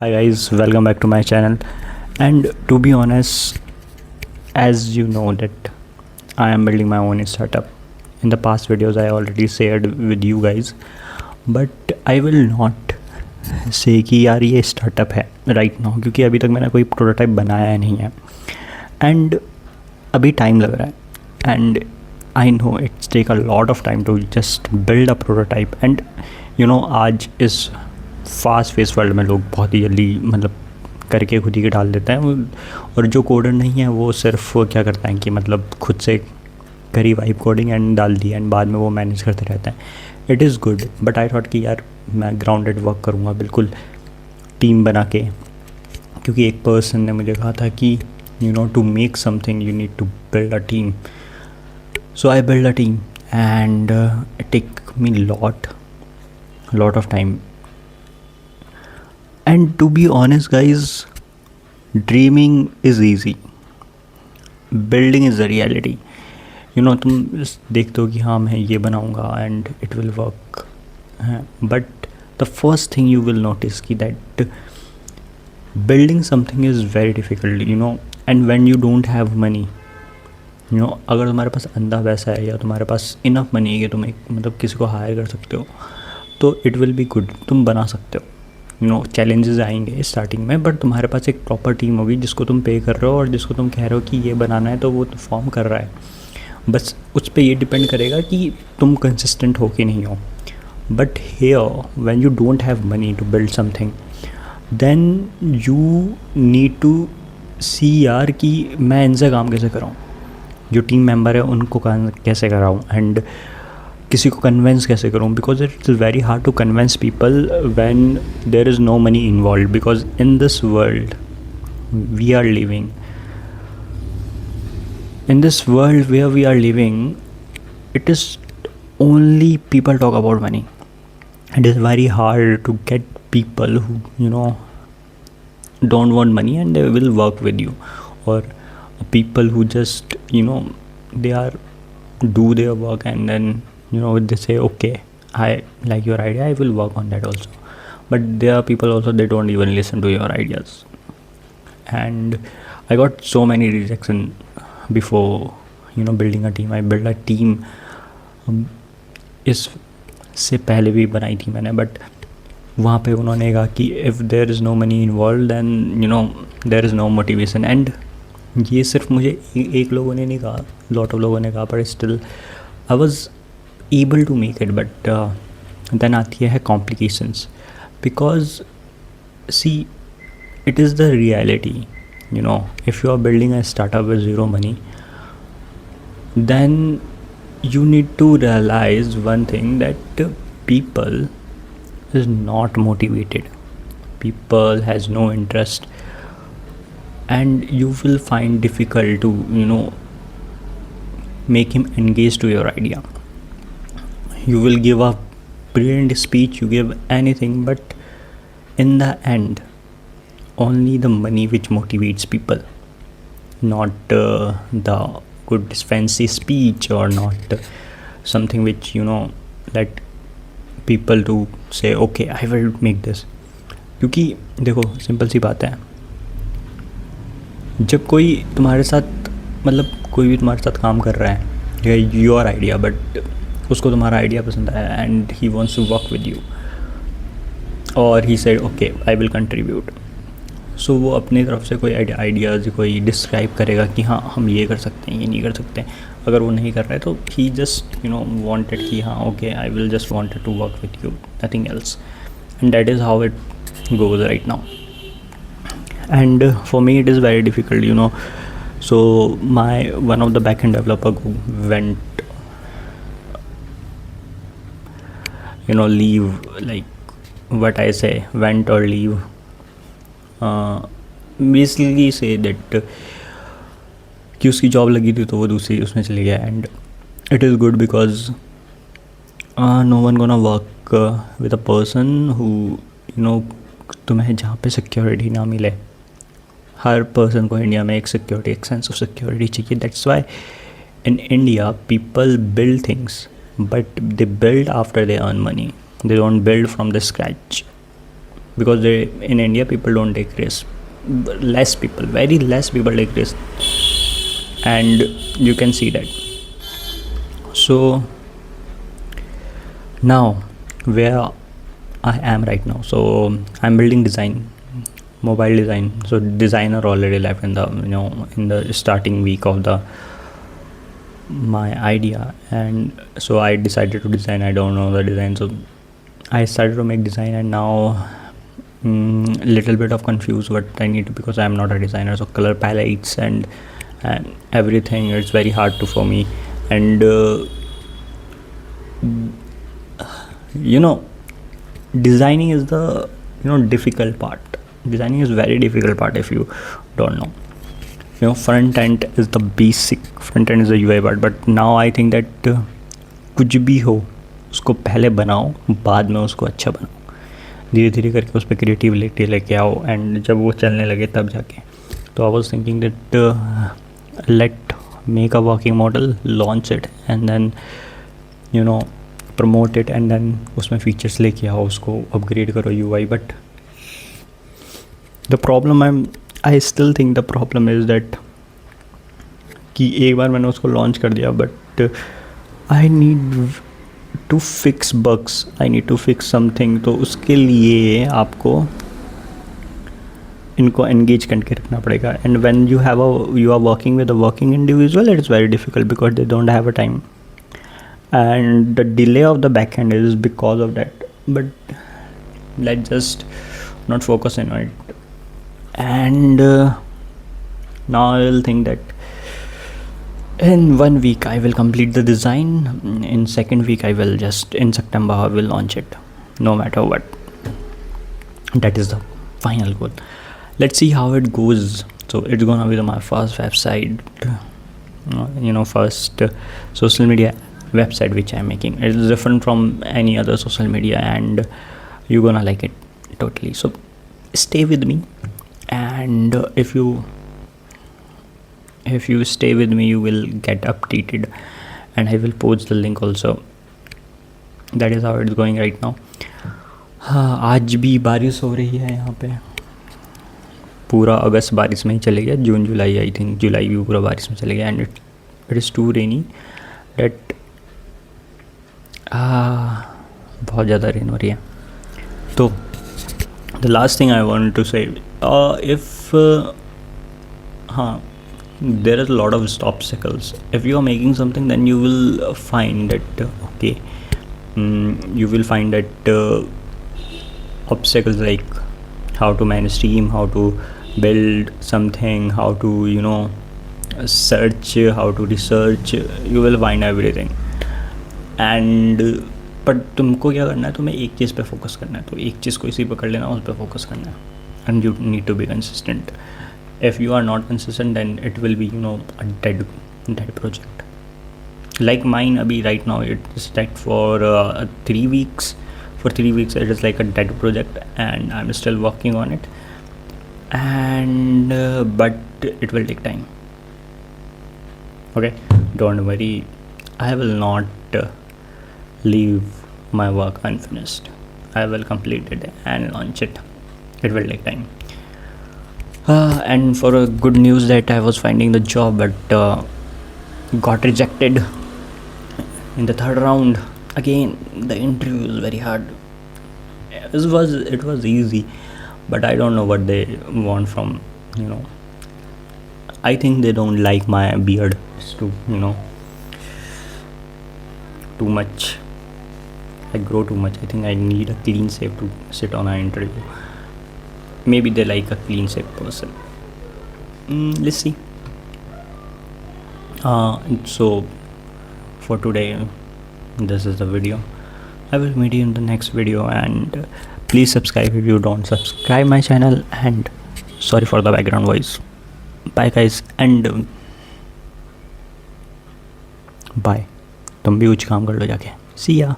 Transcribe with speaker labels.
Speaker 1: Hi guys, welcome back to my channel. And to be honest, as you know that I am building my own startup. In the past videos I already shared with you guys, but I will not say कि यार ये startup है right now, क्योंकि अभी तक मैंने कोई prototype बनाया नहीं है एंड अभी टाइम लग रहा है and I know it's take a lot of time to just build a prototype and आज इस फास्ट फेस वर्ल्ड में लोग बहुत ही जल्दी मतलब करके खुद ही के डाल देते हैं, और जो कोडर नहीं है वो सिर्फ क्या करता है कि मतलब खुद से करी वाइब कोडिंग एंड डाल दी एंड बाद में वो मैनेज करते रहते हैं. It is good, but I thought कि यार मैं ग्राउंडेड वर्क करूँगा बिल्कुल टीम बना के, क्योंकि एक पर्सन ने मुझे कहा था कि to make something you need to build a team. So I build a team and it take me lot of time. And to be honest guys, dreaming is easy, building is the reality. तुम देखते हो कि हाँ मैं ये बनाऊँगा and it will work, but the first thing you will notice कि that building something is very difficult, and when you don't have money, अगर तुम्हारे पास अंधा पैसा है या तुम्हारे पास इनफ मनी है कि तुम एक मतलब किसी को हायर कर सकते हो, तो इट विल बी गुड, तुम बना सकते हो. चैलेंजेस आएंगे स्टार्टिंग में, बट तुम्हारे पास एक प्रॉपर टीम होगी जिसको तुम पे कर रहे हो और जिसको तुम कह रहे हो कि ये बनाना है, तो वो फॉर्म कर रहा है. बस उस पर ये डिपेंड करेगा कि तुम कंसिस्टेंट हो कि नहीं हो. But here when you don't have money to build something, then you need to see यार कि मैं इनसे काम कैसे कराऊँ, जो टीम मेंबर है उनको काम कैसे कराऊँ, एंड किसी को कन्वेंस कैसे करूँ, because it is very hard to convince people when there is no money involve. Because in this world we are living, in this world where we are living, it is only people talk about money. It is very hard to get people who don't want money and they will work with you, or people who just they are do their work and then they say okay, I like your idea, I will work on that also. But there are people also, they don't even listen to your ideas, and I got so many rejection before building a team. I built a team इससे पहले भी बनाई थी मैंने, but वहाँ पे उन्होंने कहा कि if there is no money involve then there is no motivation. And ये सिर्फ मुझे एक लोगों ने नहीं कहा, लॉट ऑफ लोगों ने कहा, but still I was able to make it. But then आती है complications, because see, it is the reality. If you are building a startup with zero money, then you need to realize one thing, that people is not motivated, people has no interest, and you will find difficult to make him engage to your idea. You will give a brilliant speech, you give anything, but in the end only the money which motivates people, not the good fancy speech, or not something which let people to say okay, I will make this. क्योंकि देखो simple सी बात है, जब कोई तुम्हारे साथ मतलब कोई भी तुम्हारे साथ काम कर रहा है, योर आइडिया, बट उसको तुम्हारा आइडिया पसंद आया and he wants to work with you, और he said okay I will contribute. So वो अपनी तरफ से कोई आइडियाज़ कोई डिस्क्राइब करेगा कि हाँ हम ये कर सकते हैं, ये नहीं कर सकते हैं. अगर वो नहीं कर रहा है तो ही जस्ट वांटेड कि हाँ okay I will just wanted to work with you, nothing else. And that is how it goes right now. And for me it is very difficult. So my one of the back end developer went leave, like what I say, went or leave, basically say that कि उसकी job लगी थी तो वो दूसरी उसमें चली गया. And it is good because no one gonna work with a person who तुम्हें जहाँ पे सिक्योरिटी ना मिले. हर पर्सन को इंडिया में एक सिक्योरिटी, एक सेंस ऑफ सिक्योरिटी चाहिए. That's why in India people build things, but they build after they earn money. They don't build from the scratch. because they in India people don't take risks. Less people, very less people take risks, and you can see that. So now where I am right now, so I'm building design, mobile design. So designer already left in the in the starting week of the my idea, and so I decided to design. I don't know the design, so I started to make design, and now little bit of confused what I need to, because I'm not a designer. So color palettes and everything, it's very hard to for me. And designing is the difficult part. Designing is very difficult part if you don't know. Front end is the basic, front end is the UI part, but now I think that कुछ भी हो उसको पहले बनाओ, बाद में उसको अच्छा बनाओ, धीरे धीरे करके उस पर क्रिएटिविटी लेके आओ, एंड जब वो चलने लगे तब जाके. तो I was thinking that let make a working model, launch it, and then promote it, and then उसमें फीचर्स लेके आओ, उसको अपग्रेड करो UI. But the problem I still think the problem is that कि एक बार मैंने उसको लॉन्च कर दिया, but I need to fix bugs, I need to fix something. तो उसके लिए आपको इनको एंगेज करके रखना पड़ेगा. And when you are working with a working individual, it is very difficult because they don't have a time, and the delay of the backend is because of that. But let's just not focus on it. And now I will think that in 1 week I will complete the design. In second week I will just, in September I will launch it, no matter what. That is the final goal. Let's see how it goes. So it's gonna be my first website, first social media website which I'm making. It is different from any other social media, and you're gonna like it totally. So stay with me, and if you stay with me, you will get updated, and I will post the link also. That is how it's going right now. हाँ, आज भी बारिश हो रही है यहाँ पे. पूरा अगस्त बारिश में ही चले गया, जून जुलाई, आई थिंक जुलाई भी पूरा बारिश में चले गया, and it is too rainy date बहुत ज़्यादा रेन हो रही है. तो the last thing I want to say, if हाँ, there is a lot of obstacles. If you are making something, then you will find that you will find that obstacles like how to manage team, how to build something, how to search, how to research. You will find everything. And but तुमको क्या करना है, तुम्हें एक चीज़ पे focus करना है. तो एक चीज़ को इसी पकड़ लेना, उस पर फोकस करना है. And you need to be consistent. If you are not consistent, then it will be a dead project. Like mine, abhi right now it is dead for 3 weeks. For 3 weeks it is like a dead project, and I'm still working on it. And but it will take time. Okay, don't worry. I will not leave my work unfinished. I will complete it and launch it. It will take time. And for a good news that I was finding the job, but got rejected in the third round. Again, the interview is very hard. It was easy, but I don't know what they want from I think they don't like my beard. It's too too much. I grow too much. I think I need a clean shave to sit on an interview. Maybe they like a clean shave person. Let's see. So for today, this is the video. I will meet you in the next video, and please subscribe if you don't subscribe my channel. And sorry for the background voice. Bye guys, and bye. तुम भी कुछ काम कर लो जाके. See ya.